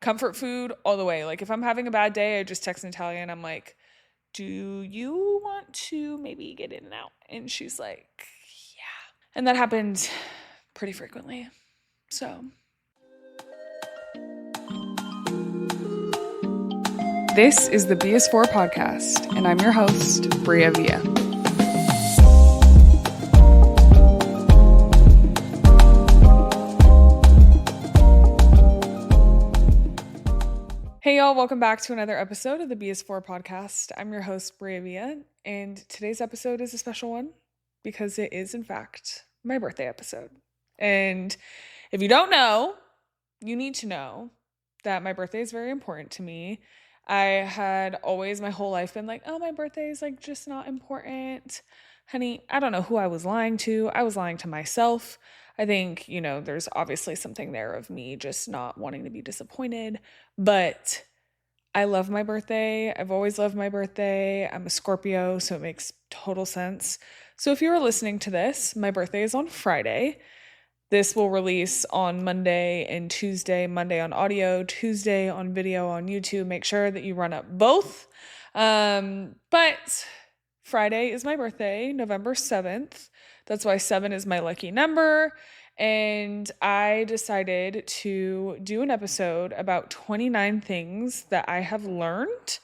Comfort food all the way. Like if I'm having a bad day, I just text Natalia and I'm like, do you want to maybe get in and out? And she's like, yeah. And that happens pretty frequently. So this is the BS4 podcast, and I'm your host, Bria Villa. Hey y'all, welcome back to another episode of the BS4 podcast. I'm your host, Bria Villa, and today's episode is a special one because it is, in fact, my birthday episode. And if you don't know, you need to know that my birthday is very important to me. I had always my whole life been like, oh, my birthday is like just not important. Honey, I don't know who I was lying to. I was lying to myself. I think, there's obviously something there of me just not wanting to be disappointed, but I love my birthday. I've always loved my birthday. I'm a Scorpio, so it makes total sense. So if you are listening to this, my birthday is on Friday. This will release on Monday and Tuesday. Monday on audio, Tuesday on video on YouTube. Make sure that you run up both. But Friday is my birthday, November 7th. That's why 7 is my lucky number. And I decided to do an episode about 29 things that I have learned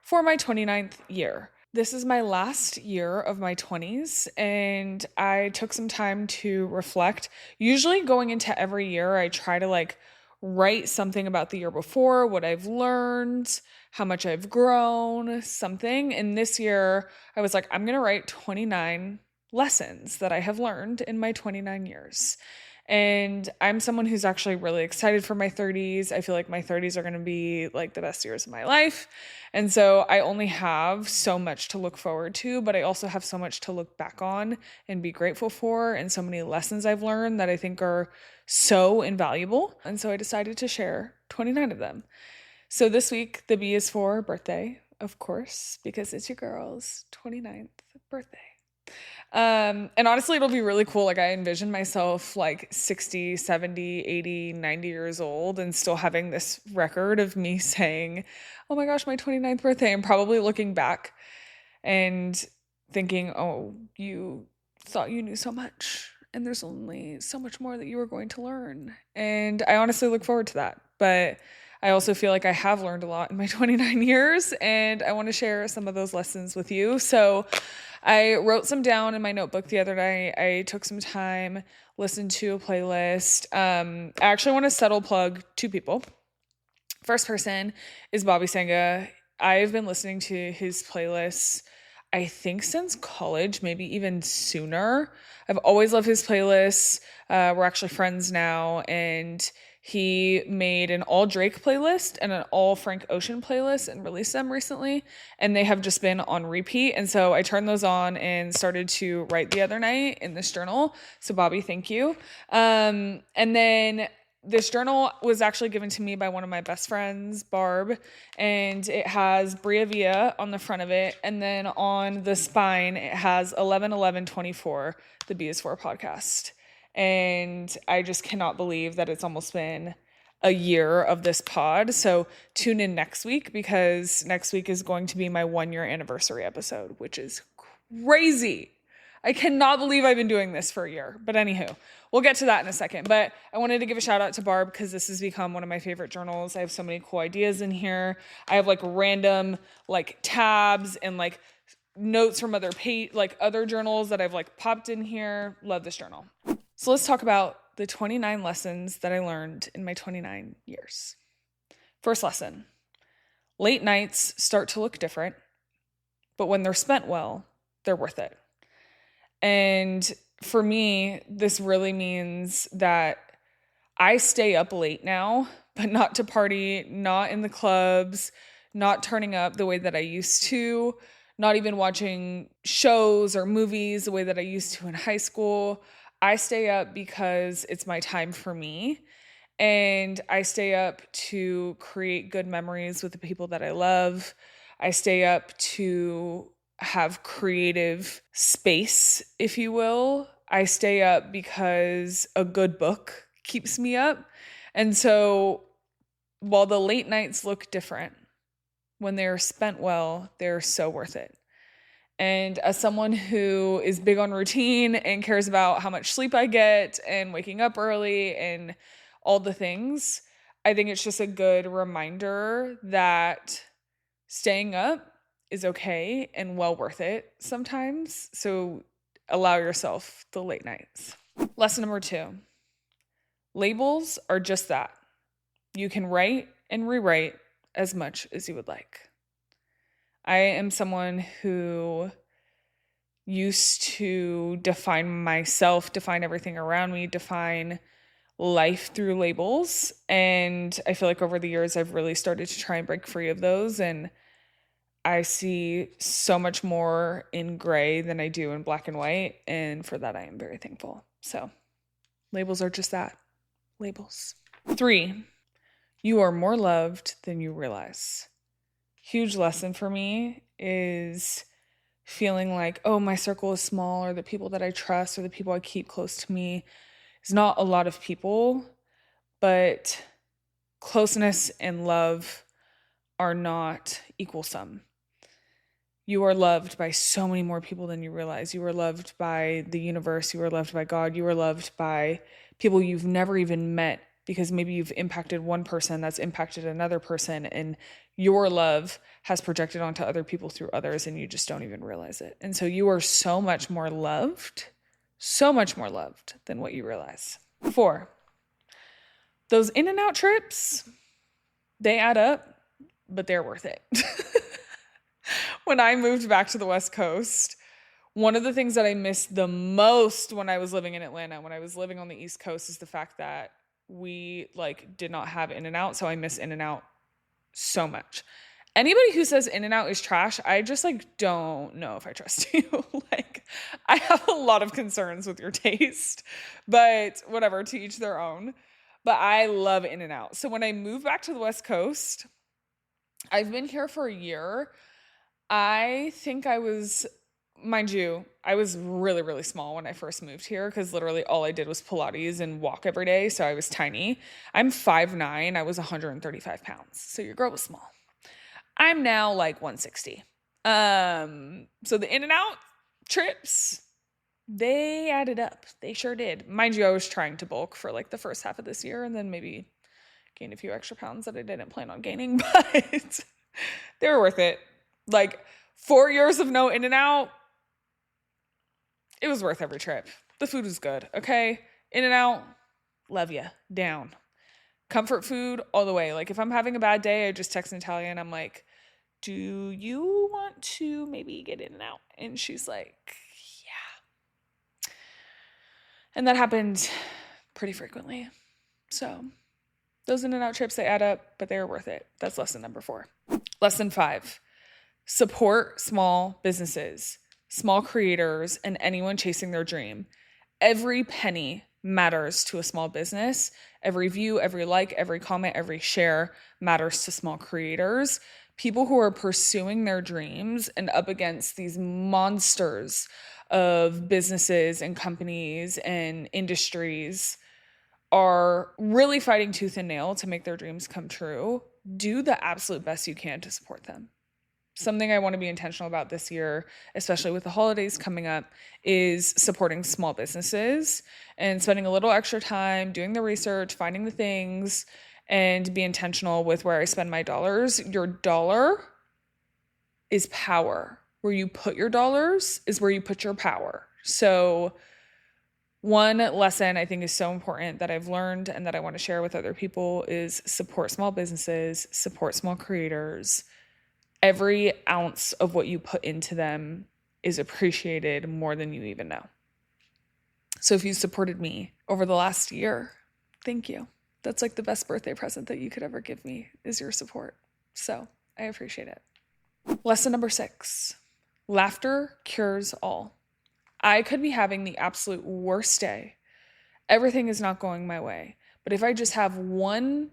for my 29th year. This is my last year of my 20s, and I took some time to reflect. Usually going into every year, I try to write something about the year before, what I've learned, how much I've grown, something. And this year, I was like, I'm going to write 29 lessons that I have learned in my 29 years. And I'm someone who's actually really excited for my 30s. I feel like my 30s are going to be like the best years of my life. And so I only have so much to look forward to, but I also have so much to look back on and be grateful for, and so many lessons I've learned that I think are so invaluable. And so I decided to share 29 of them. So this week, the B is for birthday, of course, because it's your girl's 29th birthday. And honestly, it'll be really cool. Like I envision myself like 60, 70, 80, 90 years old and still having this record of me saying, oh my gosh, my 29th birthday, and probably looking back and thinking, oh, you thought you knew so much and there's only so much more that you were going to learn. And I honestly look forward to that. But I also feel like I have learned a lot in my 29 years, and I want to share some of those lessons with you. So I wrote some down in my notebook the other night. I took some time, listened to a playlist. I actually want to subtle plug two people. First person is Bobby Senga. I've been listening to his playlists, I think since college, maybe even sooner. I've always loved his playlists. We're actually friends now, and he made an all Drake playlist and an all Frank Ocean playlist and released them recently, and they have just been on repeat. And so I turned those on and started to write the other night in this journal. So Bobby, thank you. And then this journal was actually given to me by one of my best friends, Barb, and it has Bria Villa on the front of it, and then on the spine it has 11/11/24, the B is for podcast. And I just cannot believe that it's almost been a year of this pod. So tune in next week, because next week is going to be my 1-year anniversary episode, which is crazy. I cannot believe I've been doing this for a year. But anywho, we'll get to that in a second. But I wanted to give a shout out to Barb because this has become one of my favorite journals. I have so many cool ideas in here. I have random tabs and notes from other journals that I've popped in here. Love this journal. So let's talk about the 29 lessons that I learned in my 29 years. First lesson: late nights start to look different, but when they're spent well, they're worth it. And for me, this really means that I stay up late now, but not to party, not in the clubs, not turning up the way that I used to, not even watching shows or movies the way that I used to in high school. I stay up because it's my time for me, and I stay up to create good memories with the people that I love. I stay up to have creative space, if you will. I stay up because a good book keeps me up. And so while the late nights look different, when they're spent well, they're so worth it. And as someone who is big on routine and cares about how much sleep I get and waking up early and all the things, I think it's just a good reminder that staying up is okay and well worth it sometimes. So allow yourself the late nights. Lesson number 2. Labels are just that. You can write and rewrite as much as you would like. I am someone who used to define myself, define everything around me, define life through labels. And I feel like over the years, I've really started to try and break free of those. And I see so much more in gray than I do in black and white. And for that, I am very thankful. So labels are just that, labels. 3, you are more loved than you realize. Huge lesson for me is feeling like, oh, my circle is small, or the people that I trust or the people I keep close to me is not a lot of people, but closeness and love are not equal sum. You are loved by so many more people than you realize. You are loved by the universe. You are loved by God. You are loved by people you've never even met, because maybe you've impacted one person that's impacted another person, and your love has projected onto other people through others, and you just don't even realize it. And so you are so much more loved than what you realize. 4, those in and out trips, they add up, but they're worth it. When I moved back to the West Coast, one of the things that I missed the most when I was living in Atlanta, when I was living on the East Coast, is the fact that we did not have In-N-Out. So I miss In-N-Out so much. Anybody who says In-N-Out is trash, I just don't know if I trust you. I have a lot of concerns with your taste, but whatever, to each their own. But I love In-N-Out. So when I moved back to the West Coast, I've been here for a year. I think I was, mind you, I was really, really small when I first moved here, because literally all I did was Pilates and walk every day. So I was tiny. I'm 5'9". I was 135 pounds. So your girl was small. I'm now 160. So the In-N-Out trips, they added up. They sure did. Mind you, I was trying to bulk for the first half of this year, and then maybe gain a few extra pounds that I didn't plan on gaining, but they were worth it. 4 years of no In-N-Out, it was worth every trip. The food was good, okay? In-N-Out, love ya, down. Comfort food all the way. If I'm having a bad day, I just text Natalia and I'm like, do you want to maybe get In-N-Out? And she's like, yeah. And that happened pretty frequently. So those In-N-Out trips, they add up, but they're worth it. That's lesson number 4. Lesson 5. Support small businesses, small creators, and anyone chasing their dream. Every penny matters to a small business. Every view, every like, every comment, every share matters to small creators. People who are pursuing their dreams and up against these monsters of businesses and companies and industries are really fighting tooth and nail to make their dreams come true. Do the absolute best you can to support them. Something I want to be intentional about this year, especially with the holidays coming up, is supporting small businesses and spending a little extra time doing the research, finding the things, and be intentional with where I spend my dollars. Your dollar is power. Where you put your dollars is where you put your power. So one lesson I think is so important that I've learned and that I want to share with other people is support small businesses, support small creators. Every ounce of what you put into them is appreciated more than you even know. So if you supported me over the last year, thank you. That's the best birthday present that you could ever give me is your support. So I appreciate it. Lesson number 6, laughter cures all. I could be having the absolute worst day. Everything is not going my way. But if I just have one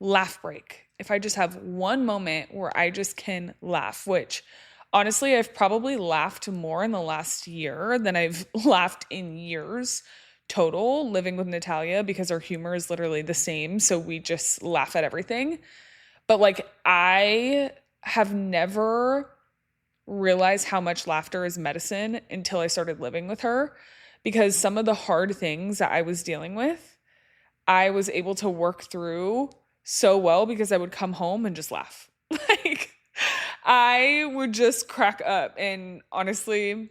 laugh break, if I just have one moment where I just can laugh, which honestly, I've probably laughed more in the last year than I've laughed in years, total living with Natalia because our humor is literally the same. So we just laugh at everything. But like, I have never realized how much laughter is medicine until I started living with her, because some of the hard things that I was dealing with, I was able to work through so well because I would come home and just laugh. Like, I would just crack up. And honestly,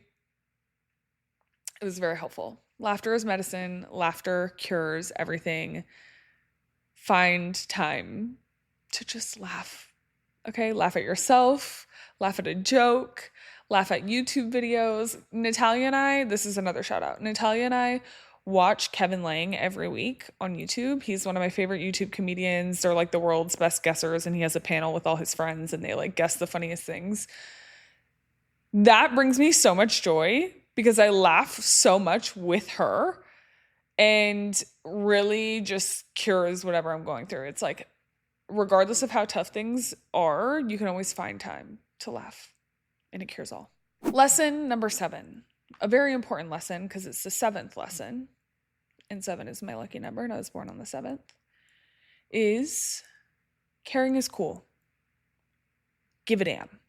it was very helpful. Laughter is medicine. Laughter cures everything. Find time to just laugh. Okay? Laugh at yourself, laugh at a joke, laugh at YouTube videos. Natalia and I, this is another shout out. Natalia and I watch Kevin Lang every week on YouTube. He's one of my favorite YouTube comedians. They're like the world's best guessers, and he has a panel with all his friends and they like guess the funniest things. That brings me so much joy because I laugh so much with her and really just cures whatever I'm going through. It's like, regardless of how tough things are, you can always find time to laugh, and it cures all. Lesson number 7, a very important lesson because it's the 7th lesson, and 7 is my lucky number, and I was born on the 7th, is caring is cool. Give a damn.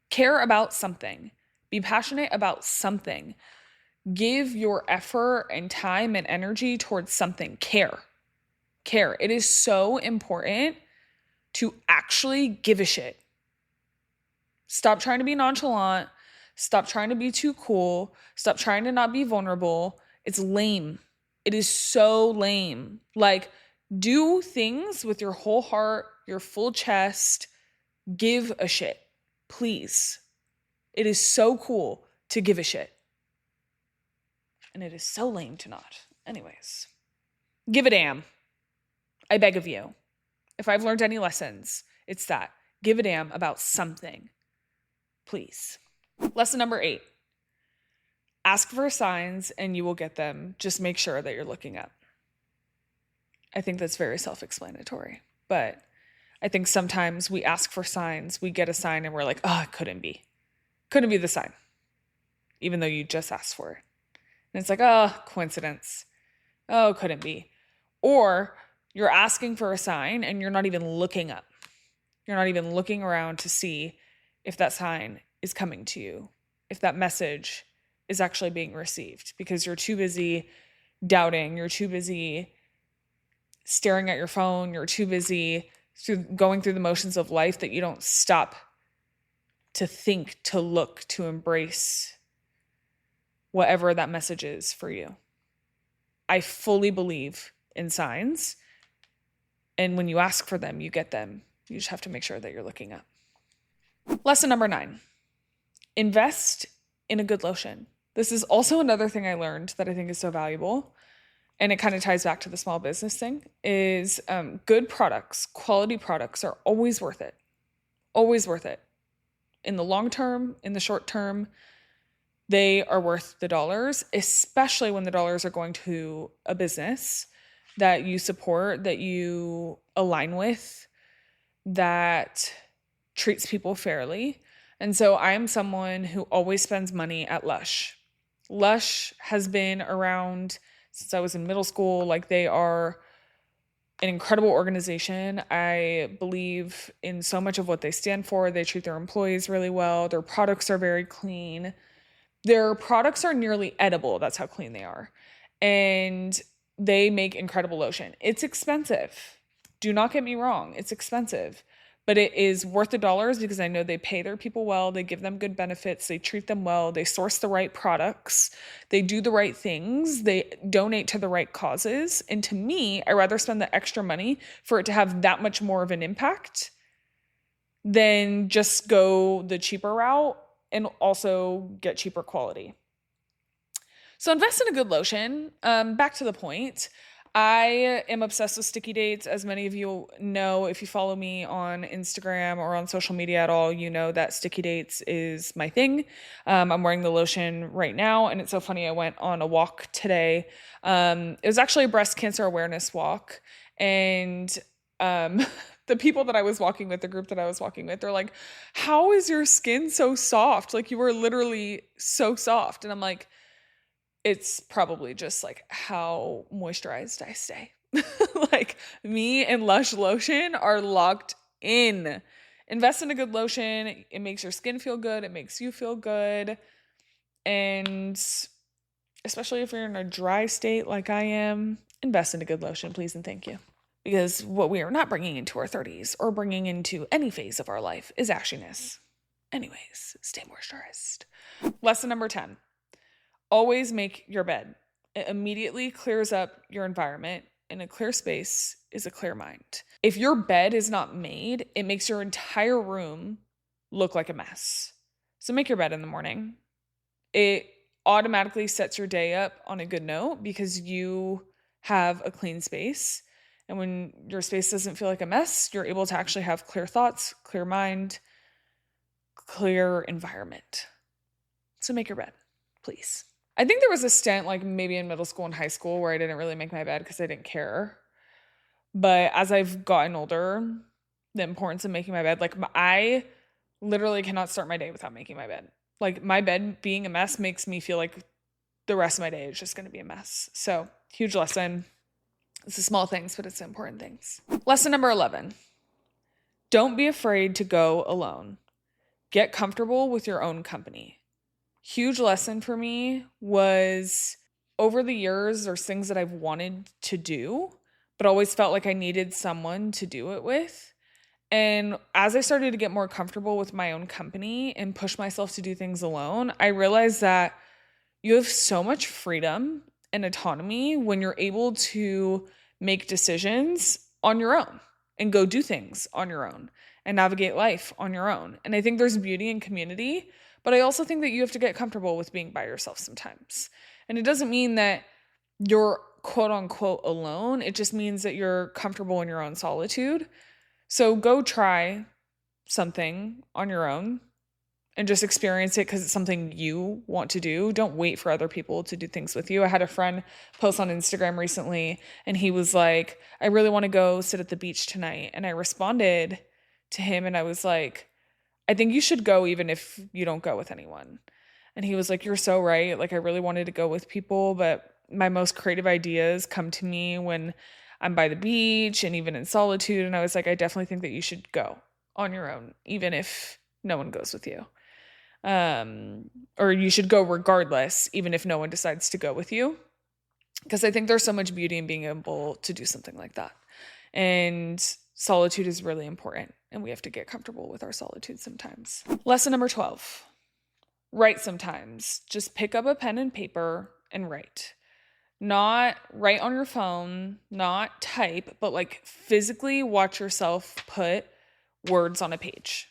Care about something. Be passionate about something. Give your effort and time and energy towards something. Care. It is so important to actually give a shit. Stop trying to be nonchalant. Stop trying to be too cool. Stop trying to not be vulnerable. It's lame. It is so lame. Like, do things with your whole heart, your full chest. Give a shit, please. It is so cool to give a shit. And it is so lame to not. Anyways, give a damn. I beg of you. If I've learned any lessons, it's that. Give a damn about something. Please. Lesson number 8. Ask for signs and you will get them. Just make sure that you're looking up. I think that's very self-explanatory. But I think sometimes we ask for signs, we get a sign and we're like, oh, it couldn't be. Couldn't be the sign. Even though you just asked for it. And it's like, oh, coincidence. Oh, couldn't be. Or you're asking for a sign and you're not even looking up. You're not even looking around to see if that sign is coming to you, if that message is actually being received, because you're too busy doubting, you're too busy staring at your phone, you're too busy going through the motions of life that you don't stop to think, to look, to embrace whatever that message is for you. I fully believe in signs. And when you ask for them, you get them. You just have to make sure that you're looking up. Lesson number 9, invest in a good lotion. This is also another thing I learned that I think is so valuable. And it kind of ties back to the small business thing, is good products, quality products are always worth it. Always worth it. In the long term, in the short term, they are worth the dollars, especially when the dollars are going to a business that you support, that you align with, that treats people fairly. And so I am someone who always spends money at Lush. Lush has been around since I was in middle school. Like, they are an incredible organization. I believe in so much of what they stand for. They treat their employees really well. Their products are very clean. Their products are nearly edible. That's how clean they are. And they make incredible lotion. It's expensive. Do not get me wrong. It's expensive. But it is worth the dollars because I know they pay their people well. They give them good benefits. They treat them well. They source the right products. They do the right things. They donate to the right causes. And to me, I rather spend the extra money for it to have that much more of an impact than just go the cheaper route and also get cheaper quality. So invest in a good lotion. Back to the point. I am obsessed with sticky dates. As many of you know, if you follow me on Instagram or on social media at all, you know that sticky dates is my thing. I'm wearing the lotion right now, and it's so funny. I went on a walk today. It was actually a breast cancer awareness walk, and the people that I was walking with, the group that I was walking with, they're like, "How is your skin so soft? Like, you were literally so soft." And I'm like, it's probably just like how moisturized I stay. Like me and Lush lotion are locked in. Invest in a good lotion. It makes your skin feel good. It makes you feel good. And especially if you're in a dry state like I am, invest in a good lotion, please and thank you. Because what we are not bringing into our 30s or bringing into any phase of our life is ashiness. Anyways, stay moisturized. Lesson number 10. Always make your bed. It immediately clears up your environment, and a clear space is a clear mind. If your bed is not made, it makes your entire room look like a mess. So make your bed in the morning. It automatically sets your day up on a good note because you have a clean space. And when your space doesn't feel like a mess, you're able to actually have clear thoughts, clear mind, clear environment. So make your bed, please. I think there was a stint like maybe in middle school and high school where I didn't really make my bed because I didn't care. But as I've gotten older, the importance of making my bed, like I literally cannot start my day without making my bed. Like my bed being a mess makes me feel like the rest of my day is just going to be a mess. So huge lesson. It's the small things, but it's the important things. Lesson number 11. Don't be afraid to go alone. Get comfortable with your own company. Huge lesson for me was over the years, there's things that I've wanted to do, but always felt like I needed someone to do it with. And as I started to get more comfortable with my own company and push myself to do things alone, I realized that you have so much freedom and autonomy when you're able to make decisions on your own and go do things on your own and navigate life on your own. And I think there's beauty in community, but I also think that you have to get comfortable with being by yourself sometimes. And it doesn't mean that you're quote unquote alone. It just means that you're comfortable in your own solitude. So go try something on your own and just experience it because it's something you want to do. Don't wait for other people to do things with you. I had a friend post on Instagram recently and he was like, I really want to go sit at the beach tonight. And I responded to him and I was like, I think you should go even if you don't go with anyone. And he was like, you're so right. Like I really wanted to go with people, but my most creative ideas come to me when I'm by the beach and even in solitude. And I was like, I definitely think that you should go on your own, even if no one goes with you. Or you should go regardless, even if no one decides to go with you. Because I think there's so much beauty in being able to do something like that. And solitude is really important. And we have to get comfortable with our solitude sometimes. Lesson number 12. Write sometimes. Just pick up a pen and paper and write. Not write on your phone, not type, but like physically watch yourself put words on a page.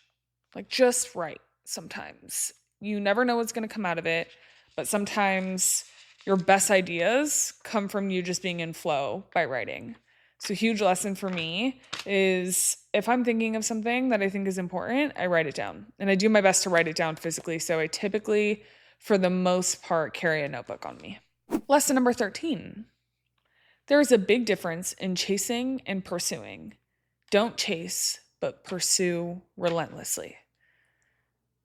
Like just write sometimes. You never know what's going to come out of it, but sometimes your best ideas come from you just being in flow by writing. So huge lesson for me is if I'm thinking of something that I think is important, I write it down. And I do my best to write it down physically. So I typically, for the most part, carry a notebook on me. Lesson number 13. There is a big difference in chasing and pursuing. Don't chase, but pursue relentlessly.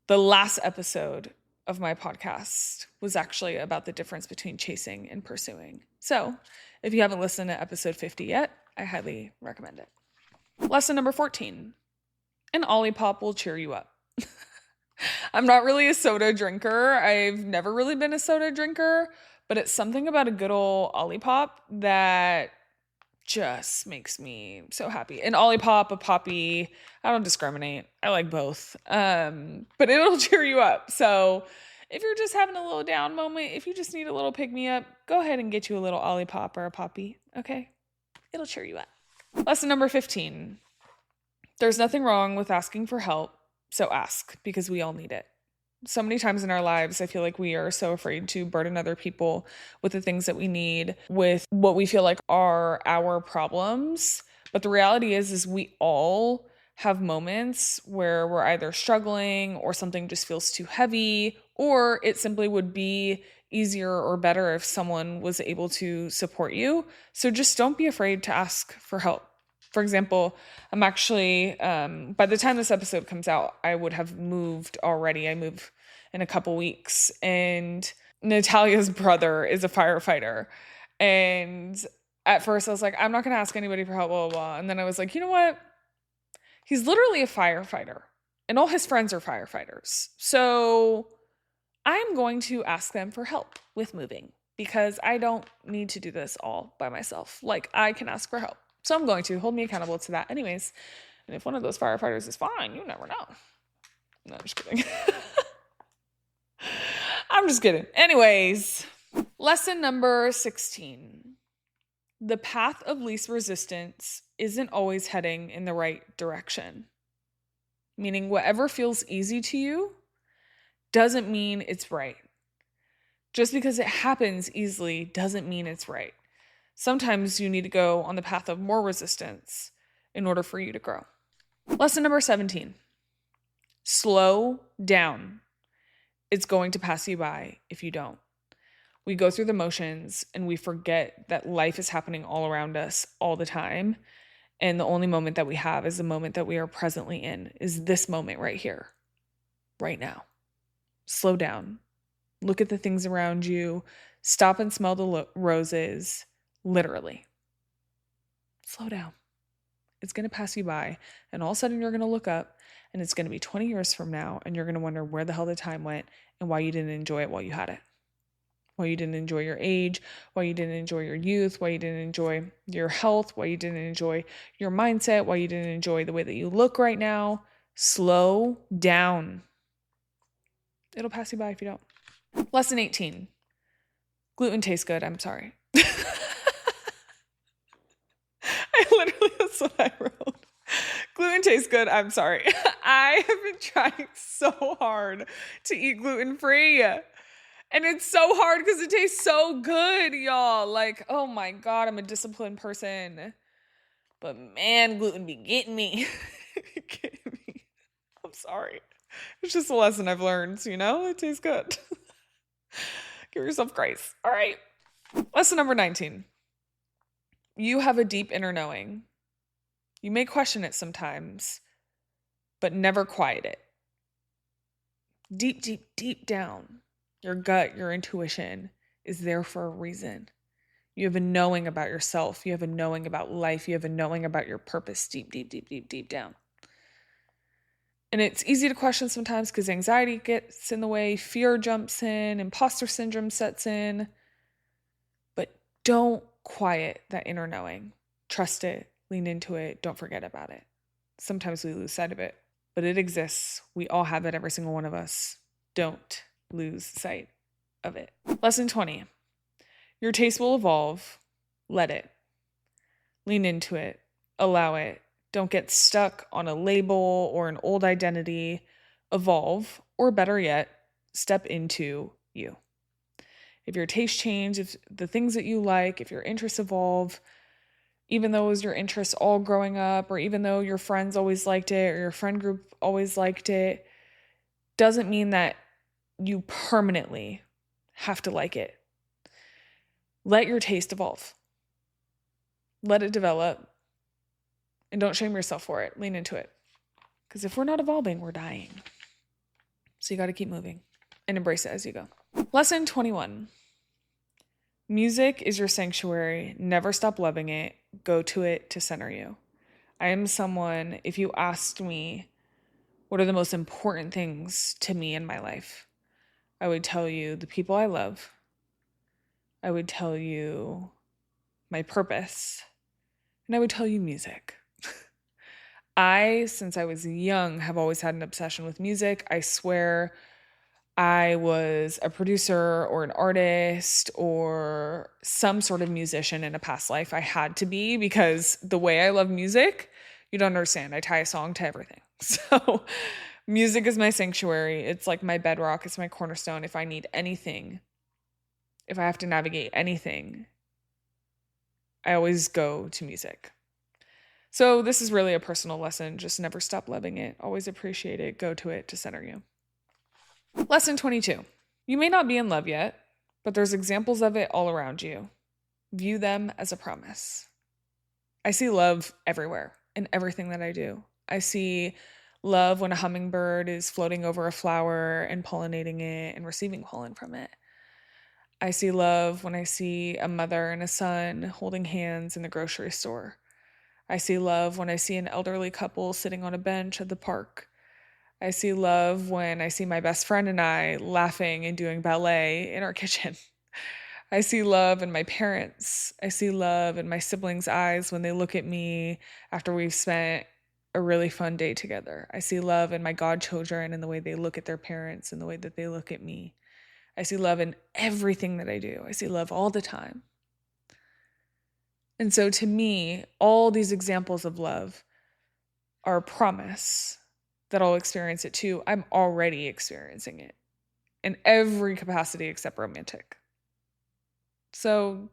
The last episode of my podcast was actually about the difference between chasing and pursuing. So if you haven't listened to episode 50 yet, I highly recommend it. Lesson number 14. An Olipop will cheer you up. I'm not really a soda drinker. I've never really been a soda drinker, but it's something about a good old Olipop that just makes me so happy. An Olipop, a Poppy, I don't discriminate. I like both. But it'll cheer you up. So if you're just having a little down moment, if you just need a little pick-me-up, go ahead and get you a little Olipop or a Poppy, okay? It'll cheer you up. Lesson number 15. There's nothing wrong with asking for help, so ask, because we all need it. So many times in our lives, I feel like we are so afraid to burden other people with the things that we need, with what we feel like are our problems. But the reality is we all have moments where we're either struggling or something just feels too heavy, or it simply would be easier or better if someone was able to support you. So just don't be afraid to ask for help. For example, I'm actually, by the time this episode comes out, I would have moved already. I move in a couple weeks. And Natalia's brother is a firefighter. And at first I was like, I'm not going to ask anybody for help, blah, blah, blah. And then I was like, you know what? He's literally a firefighter, and all his friends are firefighters. So I'm going to ask them for help with moving because I don't need to do this all by myself. Like, I can ask for help. So I'm going to hold me accountable to that anyways. And if one of those firefighters is fine, you never know. No, I'm just kidding. I'm just kidding. Anyways, lesson number 16. The path of least resistance isn't always heading in the right direction. Meaning whatever feels easy to you doesn't mean it's right. Just because it happens easily doesn't mean it's right. Sometimes you need to go on the path of more resistance in order for you to grow. Lesson number 17. Slow down. It's going to pass you by if you don't. We go through the motions and we forget that life is happening all around us all the time. And the only moment that we have is the moment that we are presently in, is this moment right here, right now. Slow down. Look at the things around you. Stop and smell the roses. Literally. Slow down. It's going to pass you by. And all of a sudden you're going to look up and it's going to be 20 years from now and you're going to wonder where the hell the time went and why you didn't enjoy it while you had it. Why you didn't enjoy your age, why you didn't enjoy your youth, why you didn't enjoy your health, why you didn't enjoy your mindset, why you didn't enjoy the way that you look right now. Slow down. It'll pass you by if you don't. Lesson 18. Gluten tastes good. I'm sorry. That's what I wrote. Gluten tastes good. I'm sorry. I have been trying so hard to eat gluten-free. And it's so hard because it tastes so good, y'all. Like, oh my God, I'm a disciplined person. But man, gluten be getting me. Getting me. I'm sorry. It's just a lesson I've learned, you know? It tastes good. Give yourself grace. All right. Lesson number 19. You have a deep inner knowing. You may question it sometimes, but never quiet it. Deep, deep, deep down, your gut, your intuition is there for a reason. You have a knowing about yourself. You have a knowing about life. You have a knowing about your purpose deep, deep, deep, deep, deep down. And it's easy to question sometimes because anxiety gets in the way, fear jumps in, imposter syndrome sets in. But don't quiet that inner knowing. Trust it, lean into it, don't forget about it. Sometimes we lose sight of it, but it exists. We all have it, every single one of us. Don't lose sight of it. Lesson 20. Your taste will evolve. Let it. Lean into it. Allow it. Don't get stuck on a label or an old identity. Evolve, or better yet, step into you. If your tastes change, if the things that you like, if your interests evolve, even though it was your interests all growing up, or even though your friends always liked it, or your friend group always liked it, doesn't mean that you permanently have to like it. Let your taste evolve. Let it develop. And don't shame yourself for it. Lean into it. Because if we're not evolving, we're dying. So you got to keep moving and embrace it as you go. Lesson 21. Music is your sanctuary. Never stop loving it. Go to it to center you. I am someone, if you asked me, what are the most important things to me in my life? I would tell you the people I love. I would tell you my purpose. And I would tell you music. Since I was young, have always had an obsession with music. I swear I was a producer or an artist or some sort of musician in a past life. I had to be, because the way I love music, you don't understand. I tie a song to everything. So music is my sanctuary. It's like my bedrock. It's my cornerstone. If I need anything, if I have to navigate anything, I always go to music. So this is really a personal lesson. Just never stop loving it. Always appreciate it. Go to it to center you. Lesson 22. You may not be in love yet, but there's examples of it all around you. View them as a promise. I see love everywhere in everything that I do. I see love when a hummingbird is floating over a flower and pollinating it and receiving pollen from it. I see love when I see a mother and a son holding hands in the grocery store. I see love when I see an elderly couple sitting on a bench at the park. I see love when I see my best friend and I laughing and doing ballet in our kitchen. I see love in my parents. I see love in my siblings' eyes when they look at me after we've spent a really fun day together. I see love in my godchildren and the way they look at their parents and the way that they look at me. I see love in everything that I do. I see love all the time. And so to me, all these examples of love are a promise that I'll experience it too. I'm already experiencing it in every capacity except romantic. So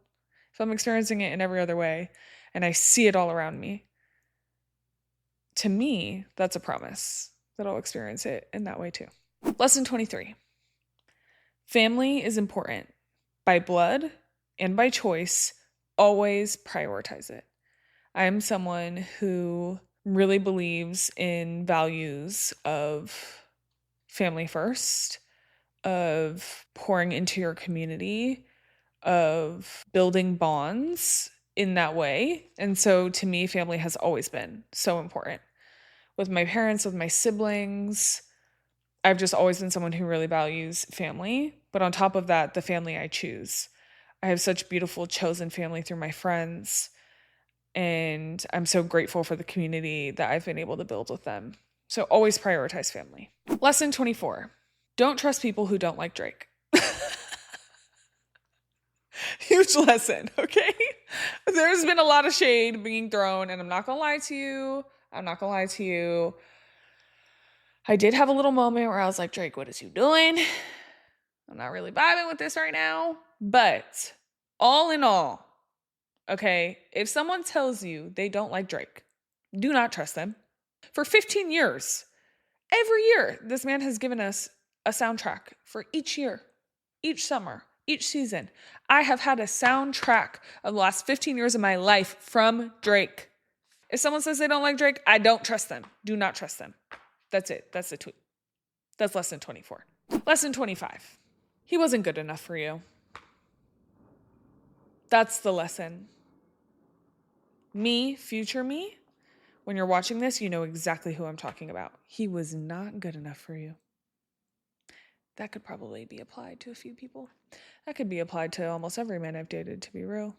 if I'm experiencing it in every other way and I see it all around me, to me, that's a promise that I'll experience it in that way too. Lesson 23. Family is important. By blood and by choice, always prioritize it. I am someone who really believes in values of family first, of pouring into your community, of building bonds in that way. And so to me, family has always been so important. With my parents, with my siblings, I've just always been someone who really values family. But on top of that, the family I choose. I have such beautiful chosen family through my friends. And I'm so grateful for the community that I've been able to build with them. So always prioritize family. Lesson 24. Don't trust people who don't like Drake. Huge lesson, okay? There's been a lot of shade being thrown, and I'm not gonna lie to you. I did have a little moment where I was like, Drake, what is you doing? I'm not really vibing with this right now. But all in all, okay, if someone tells you they don't like Drake, do not trust them. For 15 years, every year, this man has given us a soundtrack for each year, each summer, each season. I have had a soundtrack of the last 15 years of my life from Drake. If someone says they don't like Drake, I don't trust them. Do not trust them. That's it. That's the tweet. That's lesson 24. Lesson 25. He wasn't good enough for you. That's the lesson. Me, future me, when you're watching this, you know exactly who I'm talking about. He was not good enough for you. That could probably be applied to a few people. That could be applied to almost every man I've dated, to be real.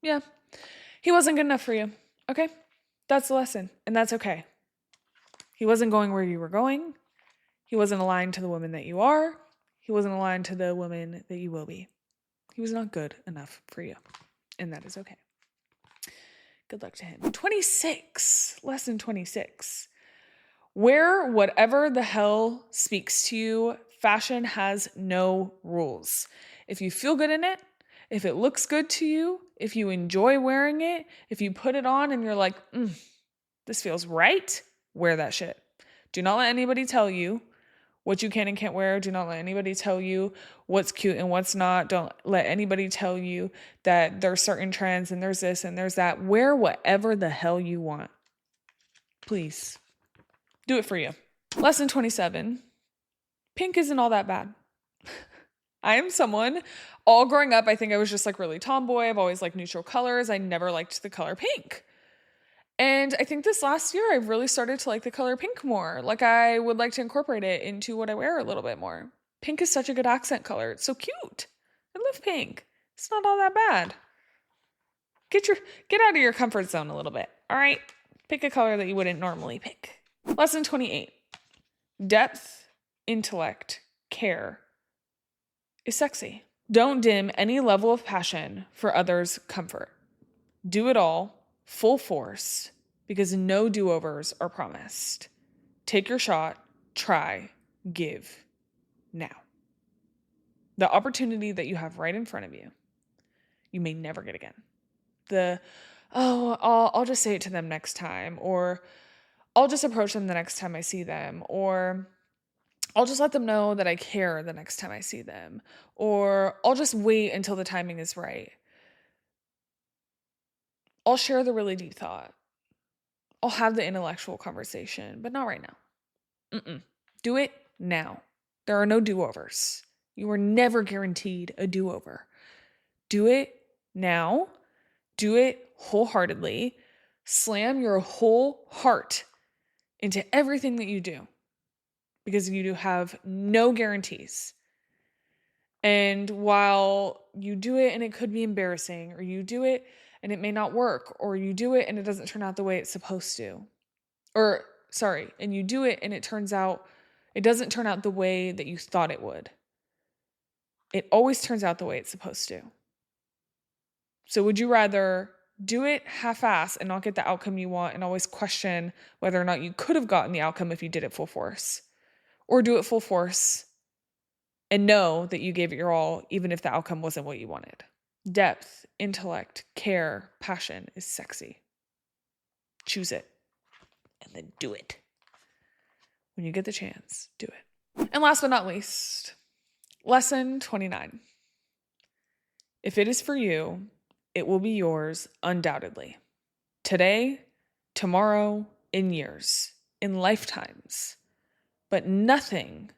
Yeah, he wasn't good enough for you, okay? That's the lesson, and that's okay. He wasn't going where you were going. He wasn't aligned to the woman that you are. He wasn't aligned to the woman that you will be. He was not good enough for you, and that is okay. Good luck to him. 26, lesson 26. Wear whatever the hell speaks to you. Fashion has no rules. If you feel good in it, if it looks good to you, if you enjoy wearing it, if you put it on and you're like, this feels right, wear that shit. Do not let anybody tell you what you can and can't wear. Do not let anybody tell you what's cute and what's not. Don't let anybody tell you that there's certain trends and there's this and there's that. Wear whatever the hell you want. Please. Do it for you. Lesson 27. Pink isn't all that bad. I am someone, all growing up, I think I was just like really tomboy. I've always liked neutral colors. I never liked the color pink. And I think this last year, I've really started to like the color pink more. Like I would like to incorporate it into what I wear a little bit more. Pink is such a good accent color. It's so cute. I love pink. It's not all that bad. Get out of your comfort zone a little bit. All right? Pick a color that you wouldn't normally pick. Lesson 28. Depth, intellect, care is sexy. Don't dim any level of passion for others' comfort. Do it all, full force, because no do-overs are promised. Take your shot, try, give, now. The opportunity that you have right in front of you, you may never get again. I'll just say it to them next time, or I'll just approach them the next time I see them, or I'll just let them know that I care the next time I see them, or I'll just wait until the timing is right. I'll share the really deep thought. I'll have the intellectual conversation, but not right now. Do it now. There are no do-overs. You are never guaranteed a do-over. Do it now. Do it wholeheartedly. Slam your whole heart into everything that you do, because you do have no guarantees. And while you do it and it could be embarrassing, or you do it and it may not work, or you do it and it doesn't turn out the way it's supposed to, and you do it and it doesn't turn out the way that you thought it would. It always turns out the way it's supposed to. So would you rather do it half-ass and not get the outcome you want and always question whether or not you could have gotten the outcome if you did it full force? Or do it full force and know that you gave it your all, even if the outcome wasn't what you wanted? Depth, intellect, care, passion is sexy. Choose it. And then do it. When you get the chance, do it. And last but not least, lesson 29. If it is for you, it will be yours undoubtedly. Today, tomorrow, in years, in lifetimes. But nothing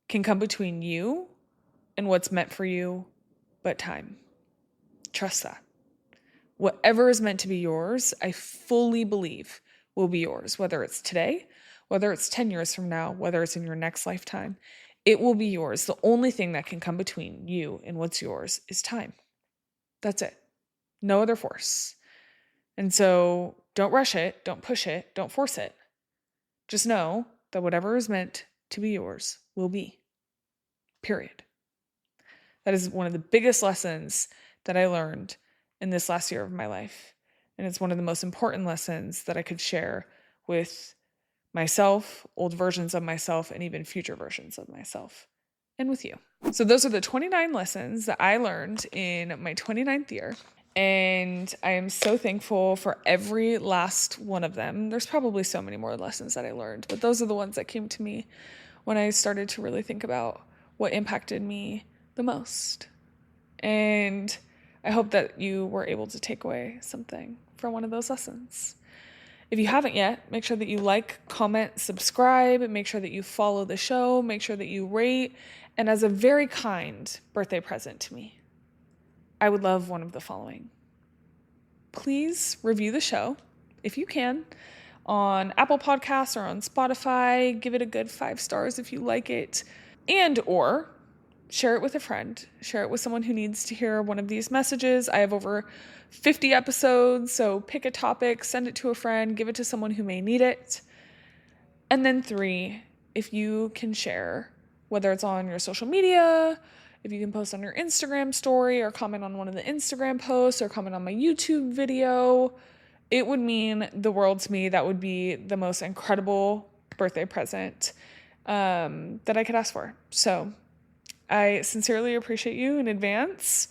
can come between you and what's meant for you but time. Trust that. Whatever is meant to be yours, I fully believe will be yours, whether it's today, whether it's 10 years from now, whether it's in your next lifetime, it will be yours. The only thing that can come between you and what's yours is time. That's it. No other force. And so don't rush it, don't push it, don't force it. Just know that whatever is meant to be yours will be. Period. That is one of the biggest lessons that I learned in this last year of my life. And it's one of the most important lessons that I could share with myself, old versions of myself, and even future versions of myself, and with you. So those are the 29 lessons that I learned in my 29th year. And I am so thankful for every last one of them. There's probably so many more lessons that I learned, but those are the ones that came to me when I started to really think about what impacted me the most. And I hope that you were able to take away something from one of those lessons. If you haven't yet, make sure that you like, comment, subscribe, make sure that you follow the show, make sure that you rate, and as a very kind birthday present to me, I would love one of the following. Please review the show, if you can, on Apple Podcasts or on Spotify. Give it a good 5 stars if you like it. And or share it with a friend. Share it with someone who needs to hear one of these messages. I have over 50 episodes, so pick a topic, send it to a friend, give it to someone who may need it. And then 3, if you can share, whether it's on your social media, if you can post on your Instagram story or comment on one of the Instagram posts or comment on my YouTube video, it would mean the world to me. That would be the most incredible birthday present that I could ask for. So I sincerely appreciate you in advance.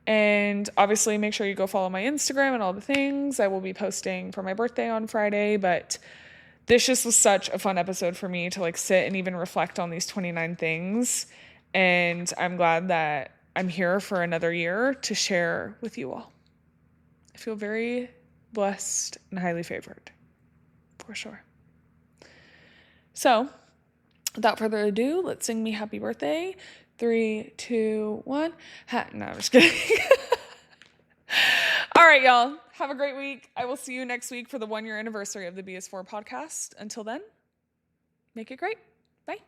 And obviously make sure you go follow my Instagram and all the things. I will be posting for my birthday on Friday, but this just was such a fun episode for me to sit and even reflect on these 29 things. And I'm glad that I'm here for another year to share with you all. I feel very blessed and highly favored, for sure. So, without further ado, let's sing me happy birthday. 3, 2, 1. No, I'm just kidding. All right, y'all. Have a great week. I will see you next week for the 1-year anniversary of the BS4 podcast. Until then, make it great. Bye.